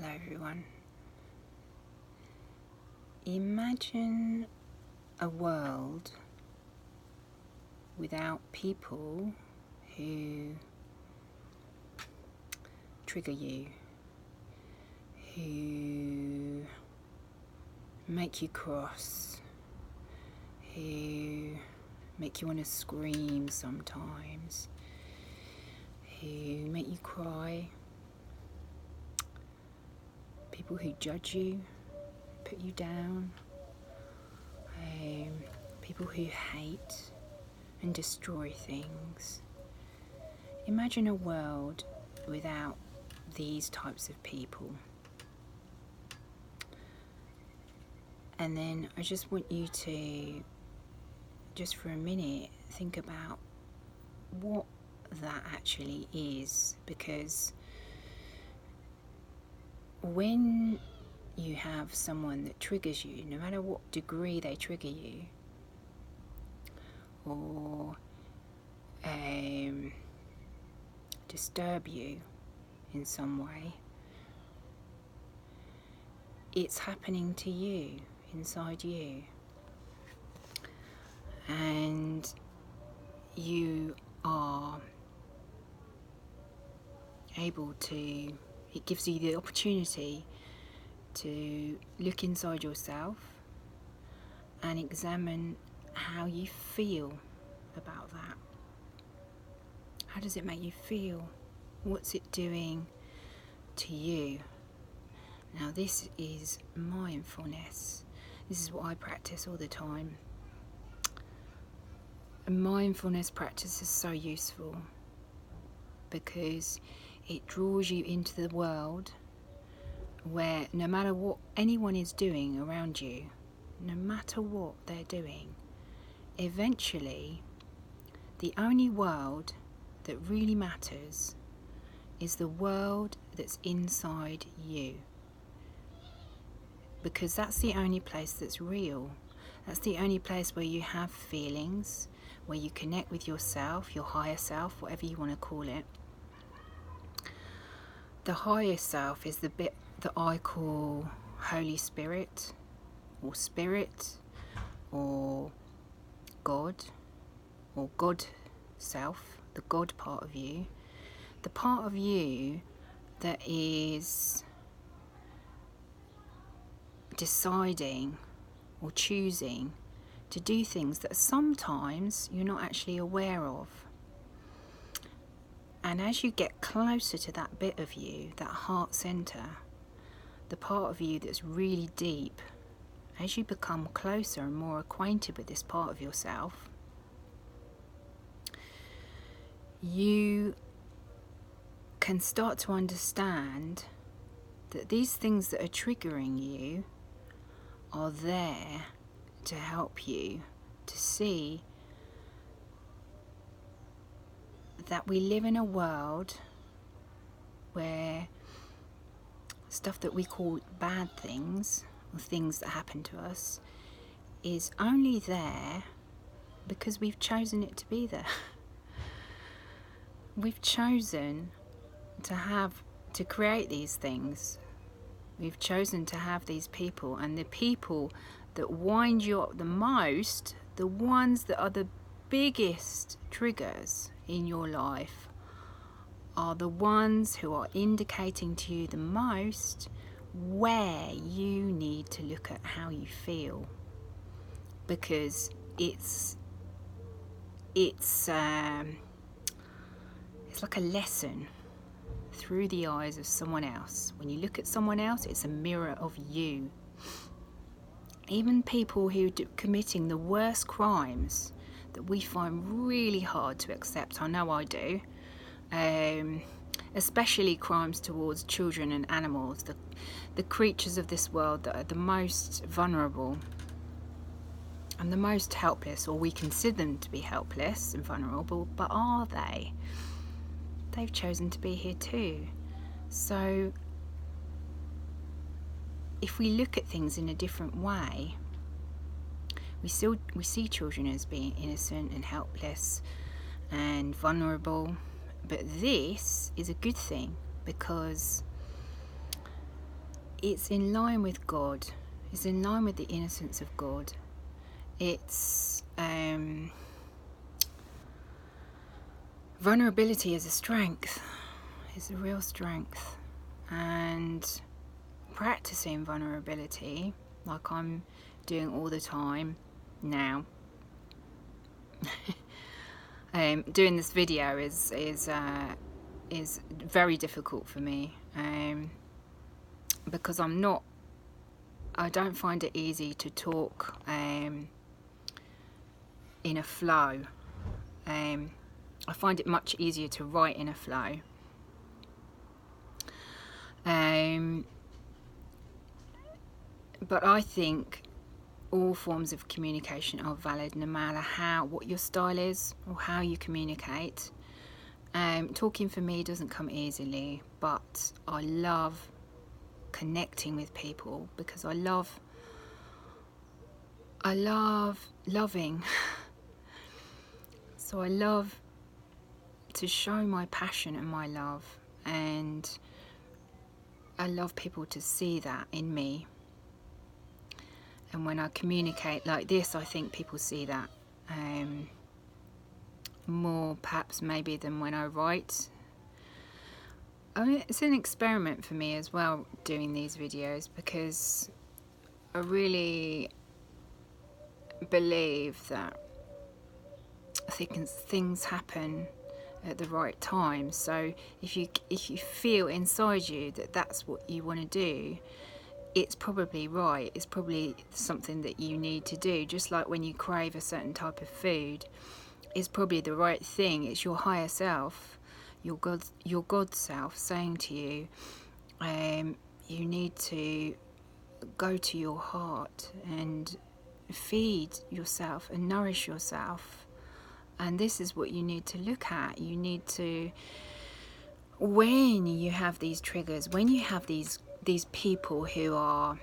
Hello everyone. Imagine a world without people who trigger you, who make you cross, who make you want to scream sometimes, who make you cry, people who judge you, put you down, people who hate and destroy things. Imagine a world without these types of people. And then I just want you to, just for a minute, think about what that actually is, because when you have someone that triggers you, no matter what degree they trigger you, or disturb you in some way, it's happening to you, inside you, and you are able to, it gives you the opportunity to look inside yourself and examine how you feel about that. How does it make you feel? What's it doing to you? Now, this is mindfulness. This is what I practice all the time. A mindfulness practice is so useful because it draws you into the world where no matter what anyone is doing around you, no matter what they're doing, eventually the only world that really matters is the world that's inside you, because that's the only place that's real. That's the only place where you have feelings, where you connect with yourself, your higher self, whatever you want to call it. The higher self is the bit that I call Holy Spirit, or Spirit, or God Self, the God part of you, the part of you that is deciding or choosing to do things that sometimes you're not actually aware of. And as you get closer to that bit of you, that heart center, the part of you that's really deep, as you become closer and more acquainted with this part of yourself, you can start to understand that these things that are triggering you are there to help you to see that we live in a world where stuff that we call bad things, or things that happen to us, is only there because we've chosen it to be there. We've chosen to create these things. We've chosen to have these people, and the people that wind you up the most, the ones that are the biggest triggers in your life, are the ones who are indicating to you the most where you need to look at how you feel, because it's like a lesson through the eyes of someone else. When you look at someone else, it's a mirror of you. Even people who are committing the worst crimes that we find really hard to accept, I know I do, especially crimes towards children and animals, the creatures of this world that are the most vulnerable and the most helpless, or we consider them to be helpless and vulnerable, but are they? They've chosen to be here too. So if we look at things in a different way, we see children as being innocent and helpless and vulnerable, but this is a good thing, because it's in line with God. It's in line with the innocence of God. It's vulnerability is a strength. It's a real strength. And practicing vulnerability, like I'm doing all the time now, doing this video is very difficult for me, because I don't find it easy to talk in a flow. I find it much easier to write in a flow. But I think all forms of communication are valid, no matter what your style is or how you communicate. Talking for me doesn't come easily, but I love connecting with people because I love loving. So I love to show my passion and my love, and I love people to see that in me. And when I communicate like this, I think people see that more perhaps maybe than when I write. I mean, it's an experiment for me as well, doing these videos, because I really believe that things happen at the right time. So if you feel inside you that that's what you want to do, it's probably right. It's probably something that you need to do. Just like when you crave a certain type of food, it's probably the right thing. It's your higher self, your God self saying to you, you need to go to your heart and feed yourself and nourish yourself. And this is what you need to look at. You need to, when you have these triggers, when you have these people who are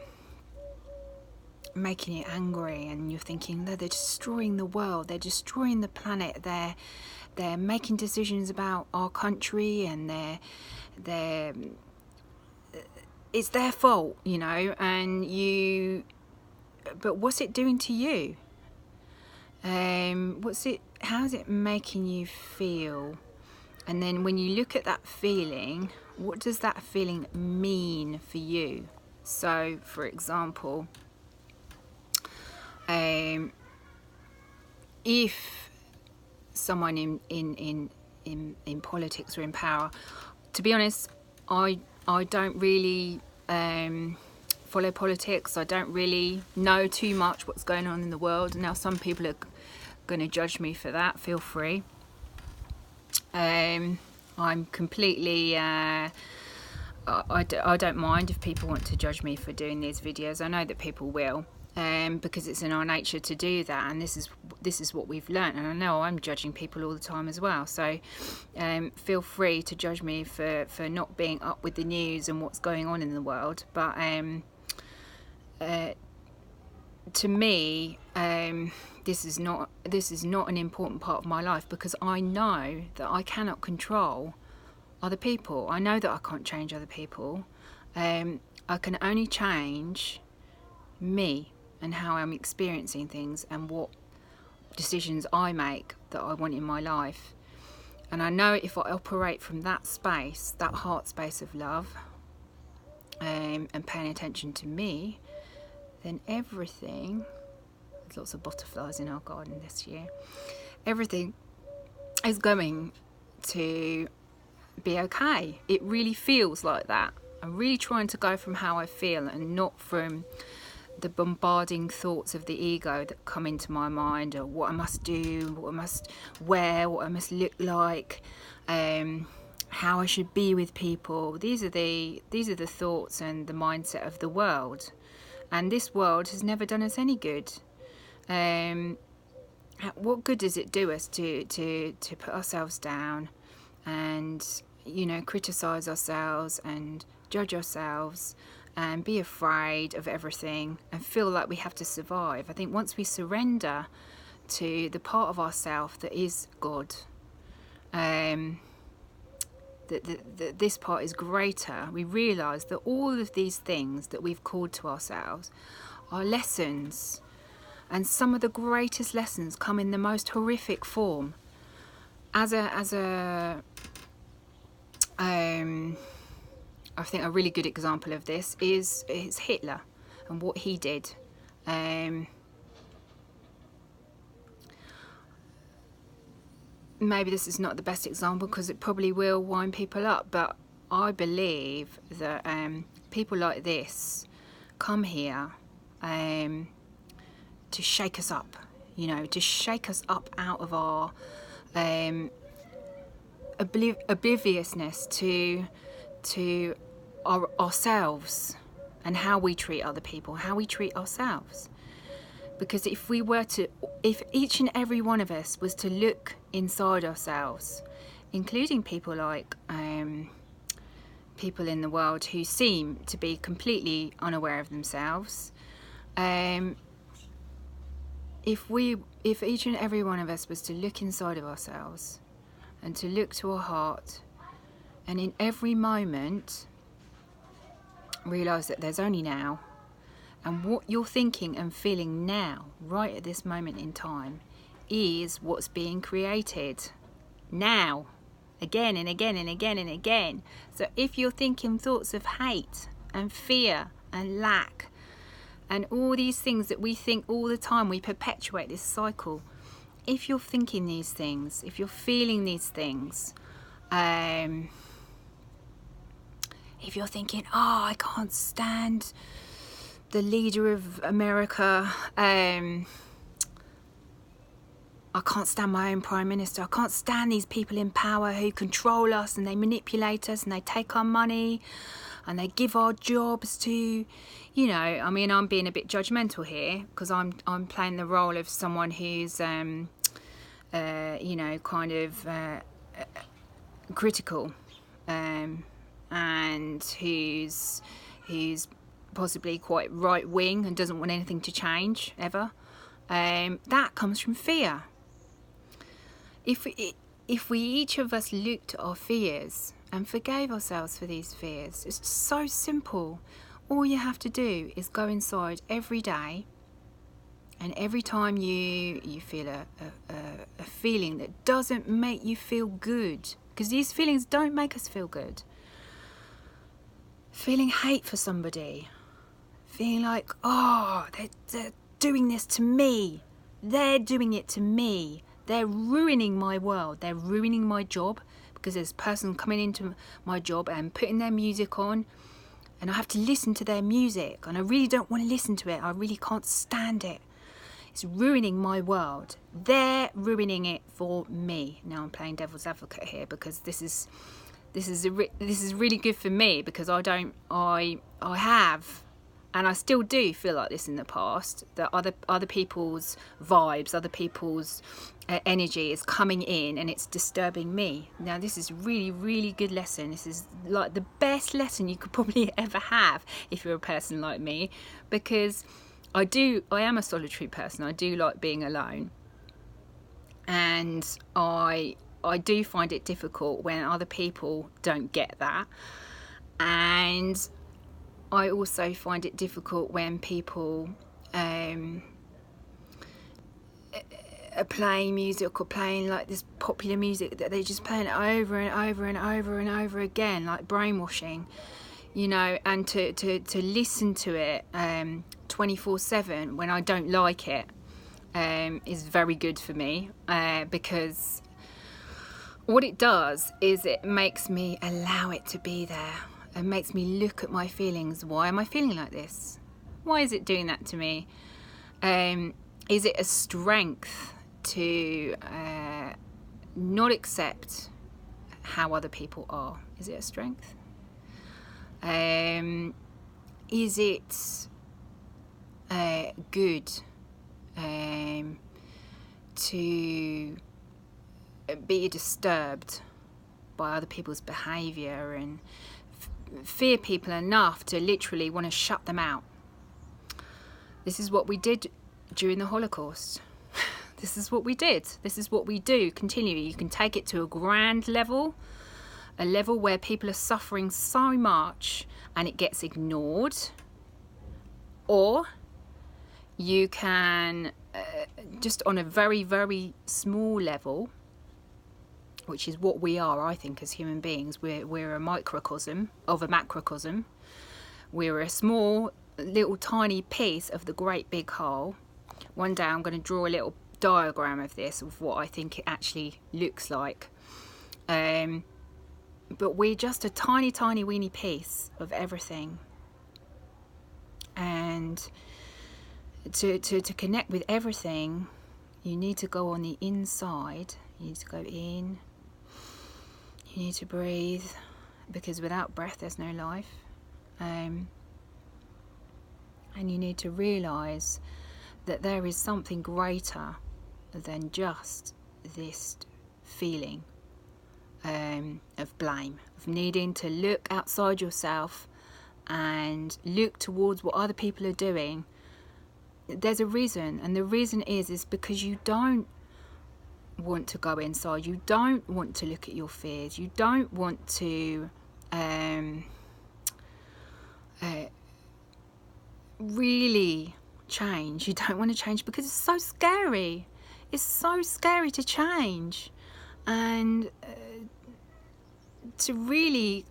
making you angry, and you're thinking they're destroying the world, they're destroying the planet, they're making decisions about our country, and they're it's their fault, you know, but what's it doing to you? How's it making you feel? And then when you look at that feeling, what does that feeling mean for you? So, for example, if someone in politics or in power, to be honest, I don't really follow politics. I don't really know too much what's going on in the world. Now, some people are going to judge me for that. Feel free. I'm completely I don't mind if people want to judge me for doing these videos. I know that people will, because it's in our nature to do that, and this is what we've learned. And I know I'm judging people all the time as well, so feel free to judge me for not being up with the news and what's going on in the world. But to me, this is not an important part of my life, because I know that I cannot control other people. I know that I can't change other people. I can only change me and how I'm experiencing things and what decisions I make that I want in my life. And I know if I operate from that space, that heart space of love, and paying attention to me, then everything, there's lots of butterflies in our garden this year, everything is going to be okay. It really feels like that. I'm really trying to go from how I feel and not from the bombarding thoughts of the ego that come into my mind, or what I must do, what I must wear, what I must look like, how I should be with people. These are the thoughts and the mindset of the world, and this world has never done us any good. What good does it do us to put ourselves down and, you know, criticize ourselves and judge ourselves and be afraid of everything and feel like we have to survive? I think once we surrender to the part of ourself that is God, that this part is greater, we realise that all of these things that we've called to ourselves are lessons. And some of the greatest lessons come in the most horrific form. I think a really good example of this is Hitler and what he did. Maybe this is not the best example because it probably will wind people up, but I believe that people like this come here to shake us up, to shake us up out of our obliviousness to ourselves and how we treat other people, how we treat ourselves. Because if each and every one of us was to look inside ourselves, including people like people in the world who seem to be completely unaware of themselves, if each and every one of us was to look inside of ourselves and to look to our heart, and in every moment realise that there's only now, and what you're thinking and feeling now, right at this moment in time, is what's being created now, again and again and again and again. So if you're thinking thoughts of hate and fear and lack and all these things that we think all the time, we perpetuate this cycle. If you're thinking these things, if you're feeling these things, if you're thinking, I can't stand the leader of America, I can't stand my own prime minister, I can't stand these people in power who control us and they manipulate us and they take our money and they give our jobs to, I'm being a bit judgmental here because I'm playing the role of someone who's critical, and who's possibly quite right wing and doesn't want anything to change ever. That comes from fear. If we each of us looked at our fears and forgave ourselves for these fears, it's so simple. All you have to do is go inside every day, and every time you feel a feeling that doesn't make you feel good, because these feelings don't make us feel good. Feeling hate for somebody, feeling like, they're doing this to me, they're doing it to me, they're ruining my world, they're ruining my job, because there's a person coming into my job and putting their music on, and I have to listen to their music, and I really don't want to listen to it, I really can't stand it. It's ruining my world. They're ruining it for me. Now I'm playing devil's advocate here because this is really good for me, because I have, and I still do feel like this in the past, that other people's vibes, other people's energy is coming in and it's disturbing me. Now this is really, really good lesson. This is like the best lesson you could probably ever have if you're a person like me, because I am a solitary person. I do like being alone, and I do find it difficult when other people don't get that, and I also find it difficult when people are playing music, or playing like this popular music that they're just playing it over and over and over and over again, like brainwashing, and to listen to it 24/7 when I don't like it is very good for me, because what it does is it makes me allow it to be there. It makes me look at my feelings. Why am I feeling like this? Why is it doing that to me? Is it a strength to not accept how other people are? Is it a strength? Is it good to be disturbed by other people's behaviour and fear people enough to literally want to shut them out? This is what we did during the Holocaust. This is what we did. This is what we do continually. You can take it to a grand level, a level where people are suffering so much and it gets ignored, or you can just on a very, very small level, which is what we are, I think, as human beings. We're a microcosm of a macrocosm. We're a small, little, tiny piece of the great big whole. One day I'm going to draw a little diagram of this, of what I think it actually looks like. But we're just a tiny, tiny, weeny piece of everything. And to connect with everything, you need to go on the inside. You need to go in. You need to breathe, because without breath there's no life. And you need to realize that there is something greater than just this feeling of blame, of needing to look outside yourself and look towards what other people are doing. There's a reason, and the reason is because you don't want to go inside. You don't want to look at your fears. You don't want to really change. You don't want to change because it's so scary. It's so scary to change. And to really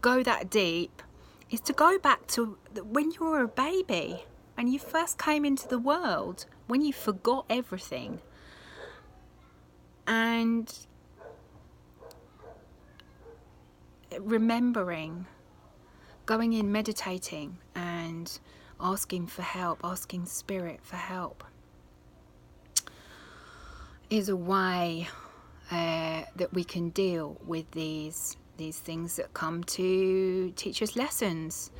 go that deep is to go back to when you were a baby and you first came into the world, when you forgot everything. And remembering, going in, meditating and asking for help, asking spirit for help, is a way that we can deal with these things that come to teach us lessons.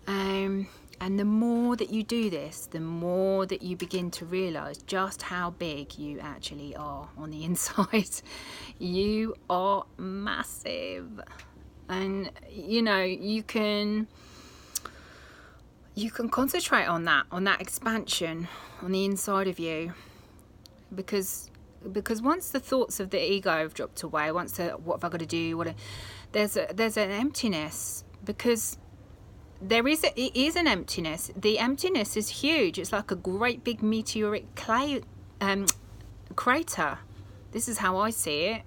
And the more that you do this, the more that you begin to realise just how big you actually are on the inside. You are massive. And you can concentrate on that expansion on the inside of you, because once the thoughts of the ego have dropped away, once what have I got to do, there's an emptiness, because it is an emptiness. The emptiness is huge. It's like a great big meteoric crater. This is how I see it.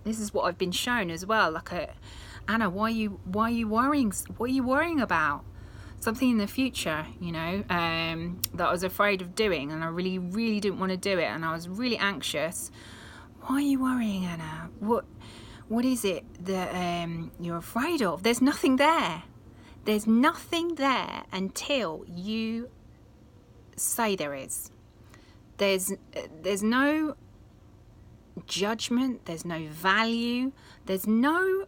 This is what I've been shown as well. Like Anna, why are you worrying? What are you worrying about? Something in the future, that I was afraid of doing, and I really, really didn't want to do it, and I was really anxious. Why are you worrying, Anna? What is it that you're afraid of? There's nothing there. There's nothing there until you say there is. There's no judgment. There's no value. There's no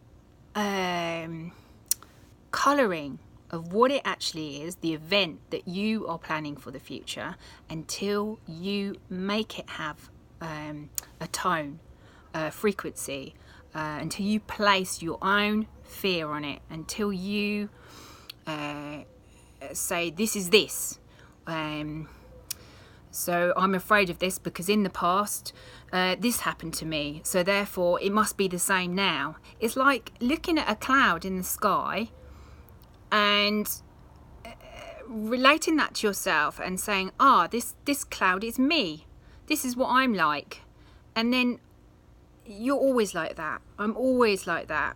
colouring of what it actually is, the event that you are planning for the future, until you make it have a tone, a frequency, until you place your own fear on it, until you say this is this. So I'm afraid of this because in the past this happened to me, so therefore it must be the same now. It's like looking at a cloud in the sky and relating that to yourself and saying, this cloud is me. This is what I'm like. And then you're always like that. I'm always like that.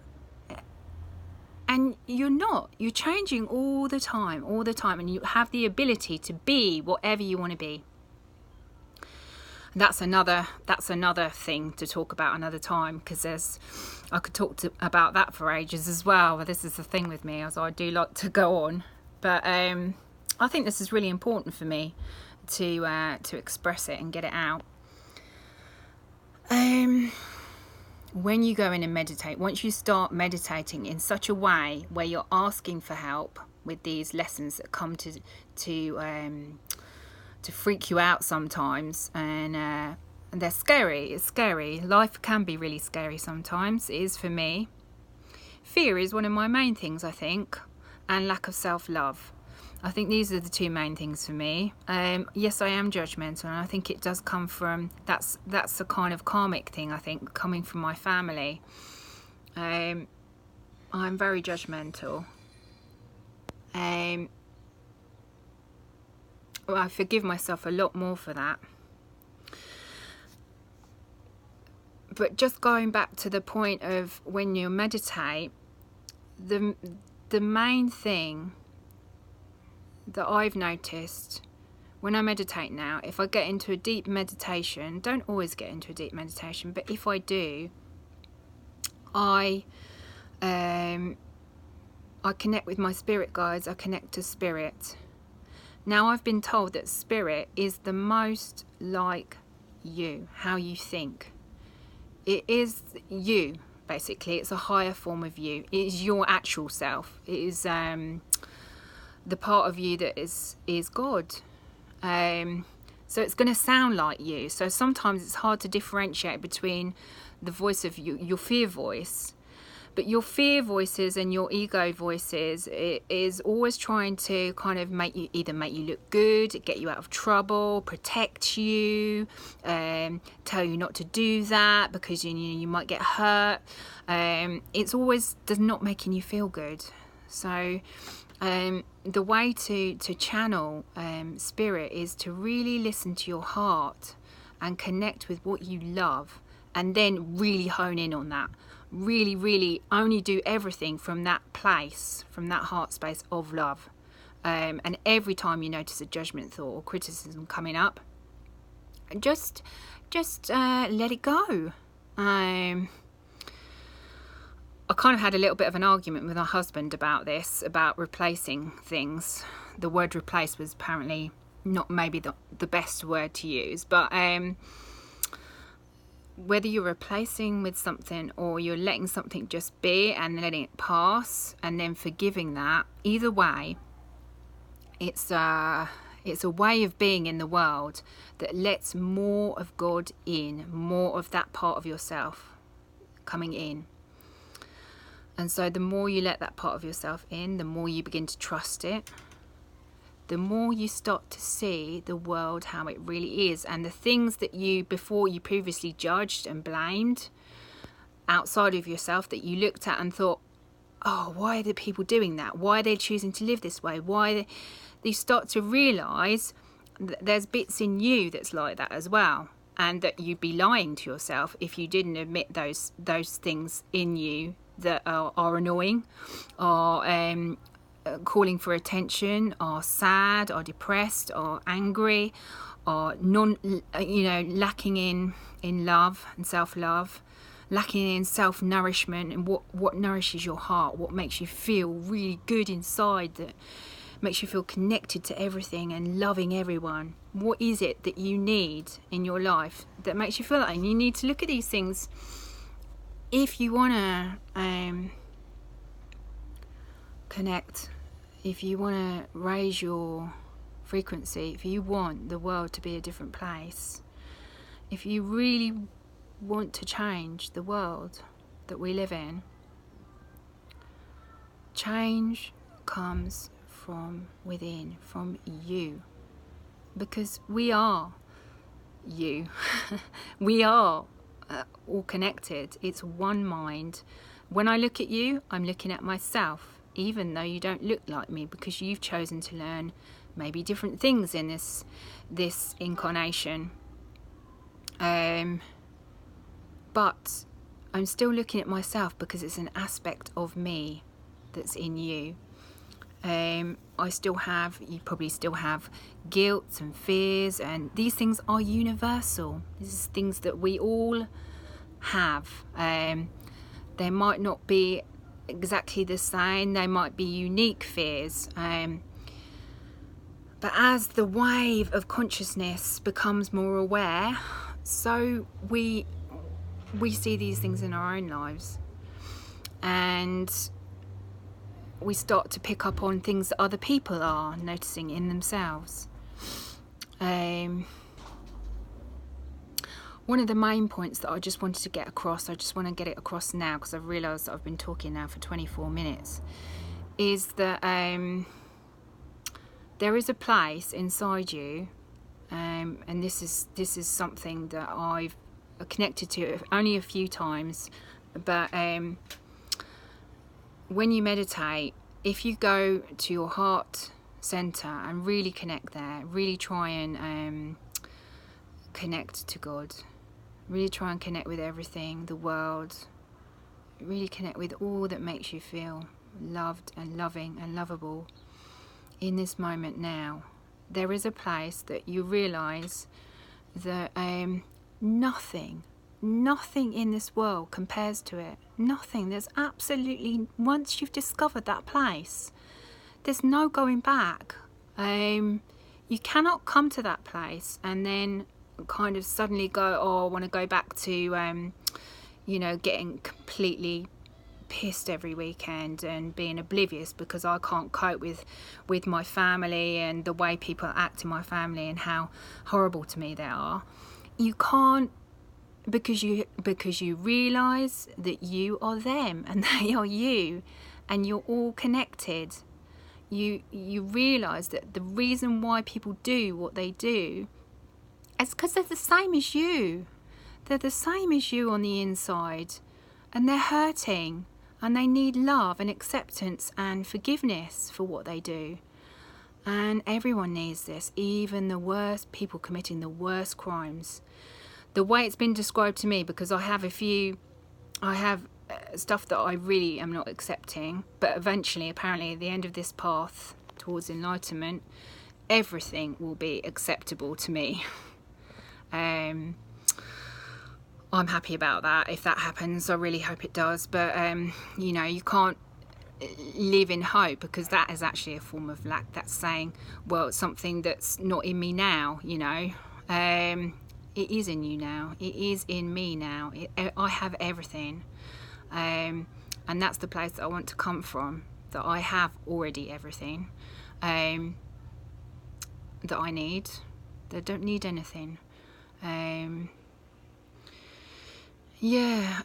And you're not. You're changing all the time. And you have the ability to be whatever you want to be. That's another thing to talk about another time, because I could talk about that for ages as well. But this is the thing with me, as I do like to go on. But I think this is really important for me to express it and get it out. When you go in and meditate, once you start meditating in such a way where you're asking for help with these lessons that come to freak you out sometimes, and they're scary. It's scary. Life can be really scary sometimes. It is for me. Fear is one of my main things, I think, and lack of self-love. I think these are the two main things for me. Yes, I am judgmental, and I think it does come from, that's a kind of karmic thing, I think, coming from my family. I'm very judgmental. Well, I forgive myself a lot more for that. But just going back to the point of when you meditate, the main thing that I've noticed when I meditate now, if I get into a deep meditation, don't always get into a deep meditation, but if I do, I connect with my spirit guides, I connect to spirit. Now I've been told that spirit is the most like you, how you think. It is you, basically. It's a higher form of you. It is your actual self. It is the part of you that is God. So it's going to sound like you. So sometimes it's hard to differentiate between the voice of you, your fear voice. But your fear voices and your ego voices, it is always trying to kind of make you look good, get you out of trouble, protect you, tell you not to do that because you might get hurt. It's always not making you feel good. So the way to channel spirit is to really listen to your heart and connect with what you love, and then really hone in on that. Really, really only do everything from that place, from that heart space of love. And every time you notice a judgment thought or criticism coming up, just let it go. I kind of had a little bit of an argument with my husband about this, about replacing things. The word replace was apparently not maybe the best word to use, but whether you're replacing with something or you're letting something just be and letting it pass and then forgiving that, either way, it's a way of being in the world that lets more of God in, more of that part of yourself coming in. And so the more you let that part of yourself in, the more you begin to trust it, the more you start to see the world how it really is, and the things that you previously judged and blamed outside of yourself, that you looked at and thought, oh, why are the people doing that? Why are they choosing to live this way? You start to realise that there's bits in you that's like that as well, and that you'd be lying to yourself if you didn't admit those things in you that are annoying, or calling for attention, or sad, or depressed, or angry, or lacking in love and self-love, lacking in self-nourishment, and what nourishes your heart, what makes you feel really good inside, that makes you feel connected to everything and loving everyone. What is it that you need in your life that makes you feel that? And you need to look at these things if you want to connect, if you want to raise your frequency, if you want the world to be a different place, if you really want to change the world that we live in, change comes from within, from you, because we are you. We are all connected. It's one mind. When I look at you, I'm looking at myself, even though you don't look like me, because you've chosen to learn maybe different things in this incarnation. But I'm still looking at myself because it's an aspect of me that's in you. You probably still have guilt and fears, and these things are universal. These are things that we all have. They might not be exactly the same, they might be unique fears. But as the wave of consciousness becomes more aware, so we see these things in our own lives, and we start to pick up on things that other people are noticing in themselves. One of the main points that I just wanted to get across, I just want to get it across now because I've realised that I've been talking now for 24 minutes, is that there is a place inside you, and this is something that I've connected to only a few times, but when you meditate, if you go to your heart center and really connect there, really try and connect to God, really try and connect with everything, the world, really connect with all that makes you feel loved and loving and lovable in this moment now. There is a place that you realize that nothing in this world compares to it. Nothing. There's absolutely, once you've discovered that place, there's no going back. You cannot come to that place and then kind of suddenly go, oh, I want to go back to getting completely pissed every weekend and being oblivious because I can't cope with my family and the way people act in my family and how horrible to me they are. You can't, because you realize that you are them and they are you, and you're all connected. You realize that the reason why people do what they do is because they're the same as you. They're the same as you on the inside, and they're hurting, and they need love and acceptance and forgiveness for what they do. And everyone needs this, even the worst people committing the worst crimes. The way it's been described to me, because I have stuff that I really am not accepting, but eventually, apparently, at the end of this path towards enlightenment, everything will be acceptable to me. I'm happy about that. If that happens, I really hope it does. But you can't live in hope, because that is actually a form of lack. That's saying, well, it's something that's not in me now. It is in you now. It is in me now. I have everything, and that's the place that I want to come from. That I have already everything that I need. That I don't need anything.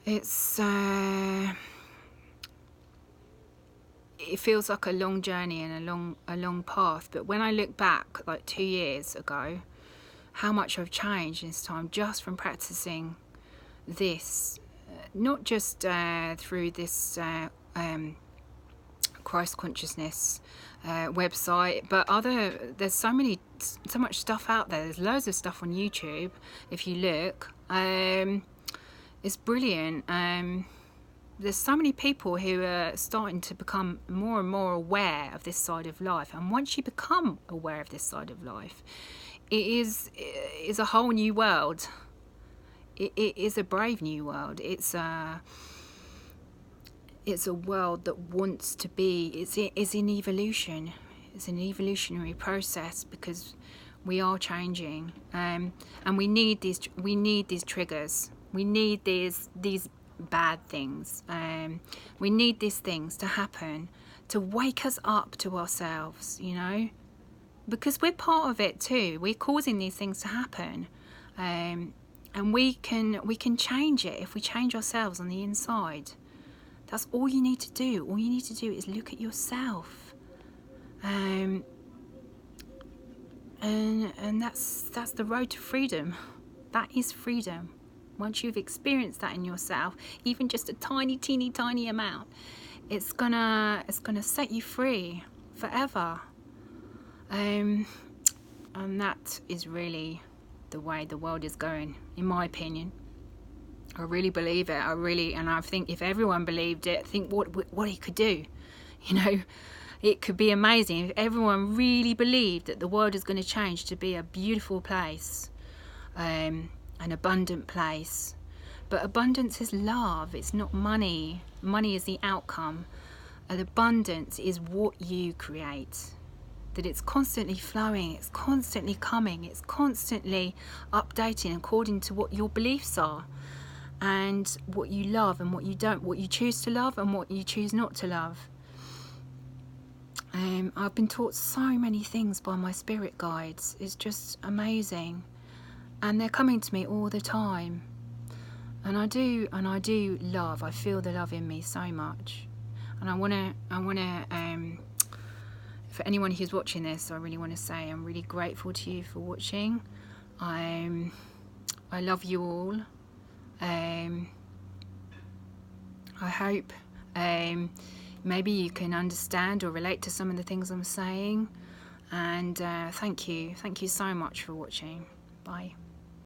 It's it feels like a long journey and a long path, but when I look back like 2 years ago, how much I've changed in this time just from practicing this, not just through this Christ consciousness website, but there's so much stuff out there. There's loads of stuff on YouTube if you look. It's brilliant. There's so many people who are starting to become more and more aware of this side of life, and once you become aware of this side of life, it is a whole new world. It is a brave new world. It's a world that wants to be. It's in evolution. It's an evolutionary process, because we are changing, and we need these triggers. We need these bad things. We need these things to happen to wake us up to ourselves, because we're part of it too. We're causing these things to happen, and we can change it if we change ourselves on the inside. That's all you need to do. All you need to do is look at yourself, and that's the road to freedom. That is freedom. Once you've experienced that in yourself, even just a teeny tiny amount, it's gonna set you free forever. And that is really the way the world is going, in my opinion. I really believe it. And I think if everyone believed it, think what it could do. It could be amazing if everyone really believed that the world is going to change to be a beautiful place. An abundant place. But abundance is love. It's not money. Money is the outcome. And abundance is what you create. That it's constantly flowing, it's constantly coming, it's constantly updating according to what your beliefs are, and what you love and what you don't, what you choose to love and what you choose not to love. I've been taught so many things by my spirit guides. It's just amazing. And they're coming to me all the time, and I do love. I feel the love in me so much, and I wanna. For anyone who's watching this, I really want to say I'm really grateful to you for watching. I love you all. I hope maybe you can understand or relate to some of the things I'm saying. And thank you so much for watching. Bye.